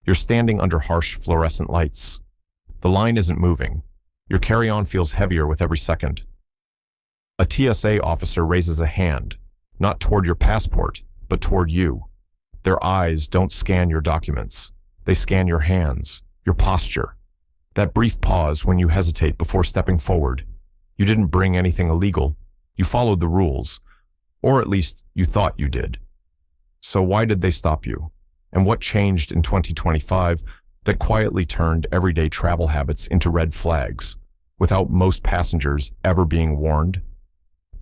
You're standing under harsh fluorescent lights. The line isn't moving. Your carry-on feels heavier with every second. A TSA officer raises a hand, not toward your passport, but toward you. Their eyes don't scan your documents. They scan your hands, your posture. That brief pause when you hesitate before stepping forward. You didn't bring anything illegal. You followed the rules. Or at least you thought you did. So why did they stop you? And what changed in 2025 that quietly turned everyday travel habits into red flags, without most passengers ever being warned?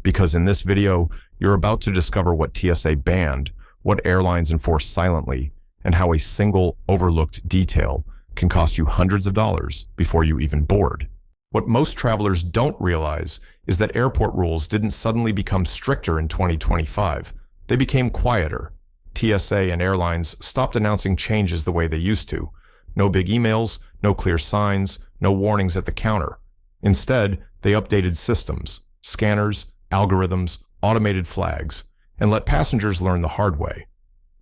Because in this video, you're about to discover what TSA banned, what airlines enforce silently, and how a single overlooked detail can cost you hundreds of dollars before you even board. What most travelers don't realize is that airport rules didn't suddenly become stricter in 2025. They became quieter. TSA and airlines stopped announcing changes the way they used to. No big emails, no clear signs, no warnings at the counter. Instead, they updated systems, scanners, algorithms, automated flags, and let passengers learn the hard way.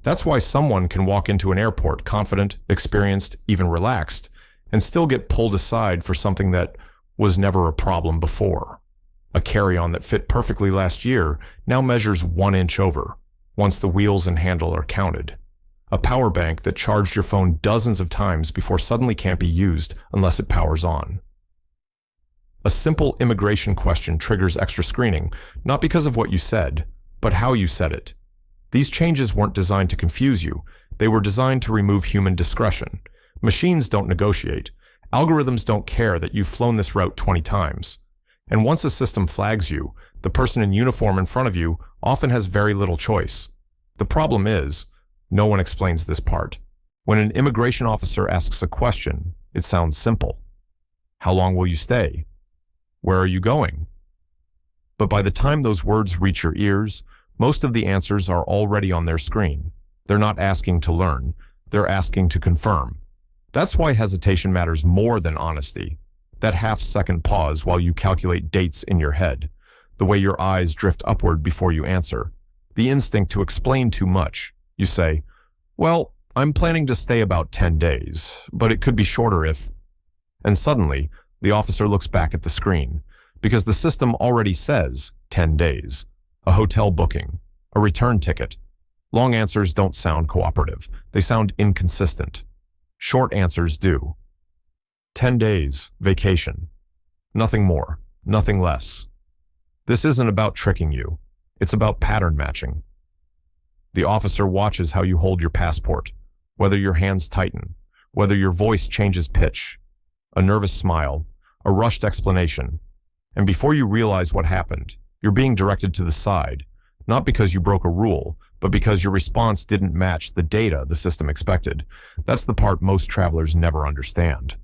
That's why someone can walk into an airport confident, experienced, even relaxed, and still get pulled aside for something that was never a problem before. A carry-on that fit perfectly last year now measures 1 inch over, once the wheels and handle are counted. A power bank that charged your phone dozens of times before suddenly can't be used unless it powers on. A simple immigration question triggers extra screening, not because of what you said, but how you said it. These changes weren't designed to confuse you. They were designed to remove human discretion. Machines don't negotiate. Algorithms don't care that you've flown this route 20 times. And once a system flags you, the person in uniform in front of you often has very little choice. The problem is, no one explains this part. When an immigration officer asks a question, it sounds simple. How long will you stay? Where are you going? But by the time those words reach your ears, most of the answers are already on their screen. They're not asking to learn. They're asking to confirm. That's why hesitation matters more than honesty. That half-second pause while you calculate dates in your head. The way your eyes drift upward before you answer. The instinct to explain too much. You say, well, I'm planning to stay about 10 days, but it could be shorter if... And suddenly, the officer looks back at the screen, because the system already says 10 days. A hotel booking, a return ticket. Long answers don't sound cooperative. They sound inconsistent. Short answers do. 10 days, vacation. Nothing more, nothing less. This isn't about tricking you. It's about pattern matching. The officer watches how you hold your passport, whether your hands tighten, whether your voice changes pitch, a nervous smile, a rushed explanation. And before you realize what happened, you're being directed to the side, not because you broke a rule, but because your response didn't match the data the system expected. That's the part most travelers never understand.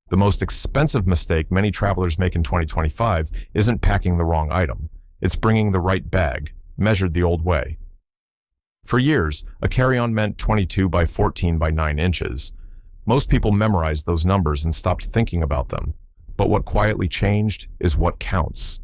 The most expensive mistake many travelers make in 2025 isn't packing the wrong item. It's bringing the right bag, measured the old way. For years, a carry-on meant 22 by 14 by 9 inches. Most people memorized those numbers and stopped thinking about them. But what quietly changed is what counts.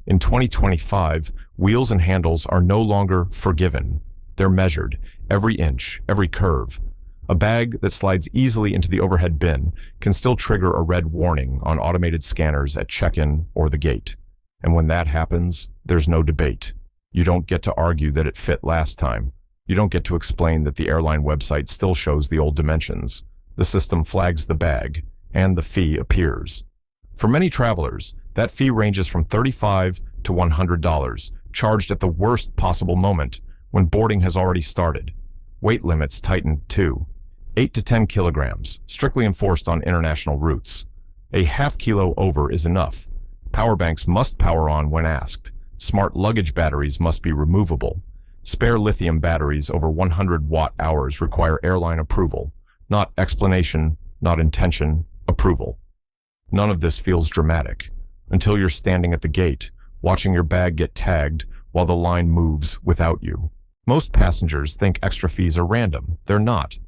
In 2025, wheels and handles are no longer forgiven. They're measured, every inch, every curve. A bag that slides easily into the overhead bin can still trigger a red warning on automated scanners at check-in or the gate. And when that happens, there's no debate. You don't get to argue that it fit last time. You don't get to explain that the airline website still shows the old dimensions. The system flags the bag, and the fee appears. For many travelers, that fee ranges from $35 to $100, charged at the worst possible moment, when boarding has already started. Weight limits tightened too. 8 to 10 kilograms, strictly enforced on international routes. A half kilo over is enough. Power banks must power on when asked. Smart luggage batteries must be removable. Spare lithium batteries over 100 watt-hours require airline approval. Not explanation, not intention, approval. None of this feels dramatic, until you're standing at the gate, watching your bag get tagged while the line moves without you. Most passengers think extra fees are random. They're not.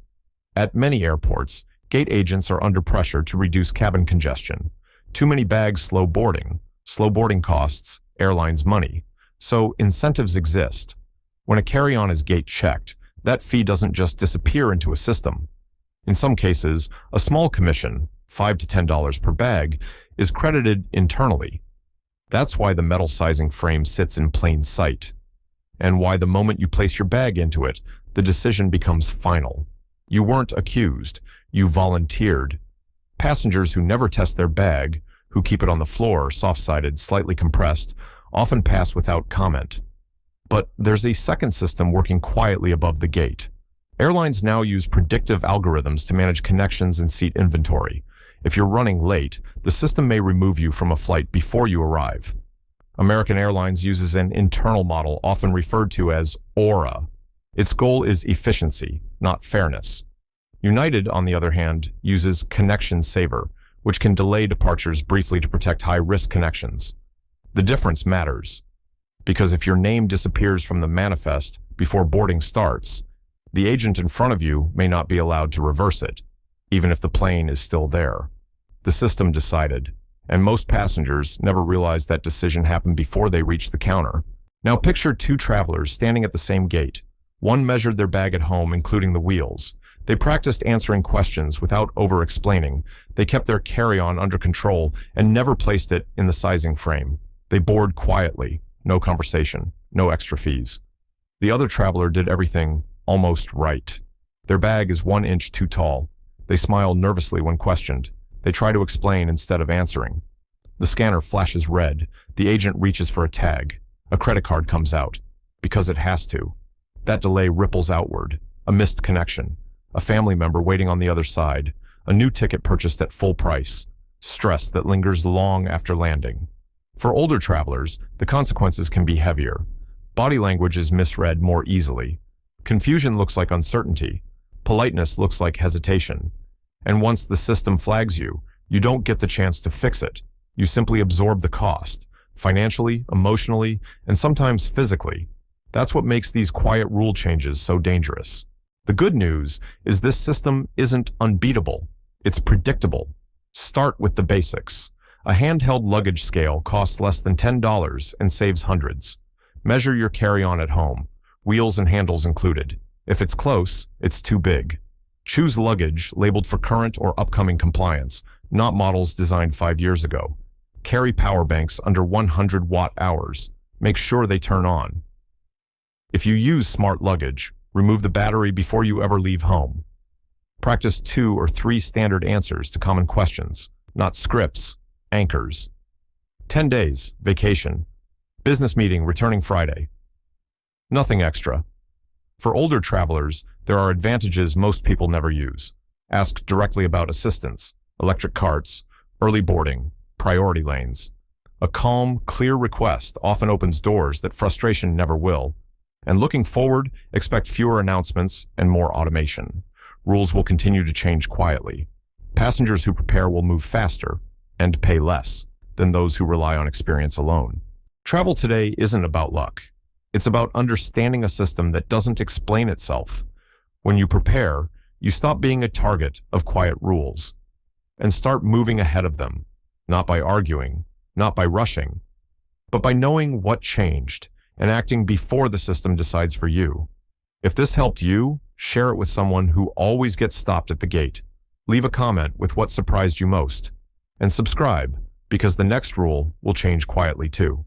At many airports, gate agents are under pressure to reduce cabin congestion. Too many bags slow boarding. Slow boarding costs airlines money. So incentives exist. When a carry-on is gate checked, that fee doesn't just disappear into a system. In some cases, a small commission, $5 to $10 per bag, is credited internally. That's why the metal sizing frame sits in plain sight, and why the moment you place your bag into it, the decision becomes final. You weren't accused, you volunteered. Passengers who never test their bag, who keep it on the floor, soft-sided, slightly compressed, often pass without comment. But there's a second system working quietly above the gate. Airlines now use predictive algorithms to manage connections and seat inventory. If you're running late, the system may remove you from a flight before you arrive. American Airlines uses an internal model often referred to as AURA. Its goal is efficiency, not fairness. United, on the other hand, uses Connection Saver, which can delay departures briefly to protect high-risk connections. The difference matters, because if your name disappears from the manifest before boarding starts, the agent in front of you may not be allowed to reverse it, even if the plane is still there. The system decided, and most passengers never realize that decision happened before they reach the counter. Now picture two travelers standing at the same gate. One measured their bag at home, including the wheels. They practiced answering questions without over-explaining. They kept their carry-on under control and never placed it in the sizing frame. They board quietly, no conversation, no extra fees. The other traveler did everything almost right. Their bag is 1 inch too tall. They smile nervously when questioned. They try to explain instead of answering. The scanner flashes red. The agent reaches for a tag. A credit card comes out, because it has to. That delay ripples outward. A missed connection. A family member waiting on the other side. A new ticket purchased at full price. Stress that lingers long after landing. For older travelers, the consequences can be heavier. Body language is misread more easily. Confusion looks like uncertainty. Politeness looks like hesitation. And once the system flags you, you don't get the chance to fix it. You simply absorb the cost, financially, emotionally, and sometimes physically. That's what makes these quiet rule changes so dangerous. The good news is this system isn't unbeatable. It's predictable. Start with the basics. A handheld luggage scale costs less than $10 and saves hundreds. Measure your carry-on at home, wheels and handles included. If it's close, it's too big. Choose luggage labeled for current or upcoming compliance, not models designed 5 years ago. Carry power banks under 100 watt-hours. Make sure they turn on. If you use smart luggage, remove the battery before you ever leave home. Practice 2 or 3 standard answers to common questions, not scripts, anchors. 10 days, vacation. Business meeting returning Friday. Nothing extra. For older travelers, there are advantages most people never use. Ask directly about assistance, electric carts, early boarding, priority lanes. A calm, clear request often opens doors that frustration never will. And looking forward, expect fewer announcements and more automation. Rules will continue to change quietly. Passengers who prepare will move faster and pay less than those who rely on experience alone. Travel today isn't about luck. It's about understanding a system that doesn't explain itself. When you prepare, you stop being a target of quiet rules and start moving ahead of them, not by arguing, not by rushing, but by knowing what changed and acting before the system decides for you. If this helped you, share it with someone who always gets stopped at the gate. Leave a comment with what surprised you most. And subscribe, because the next rule will change quietly too.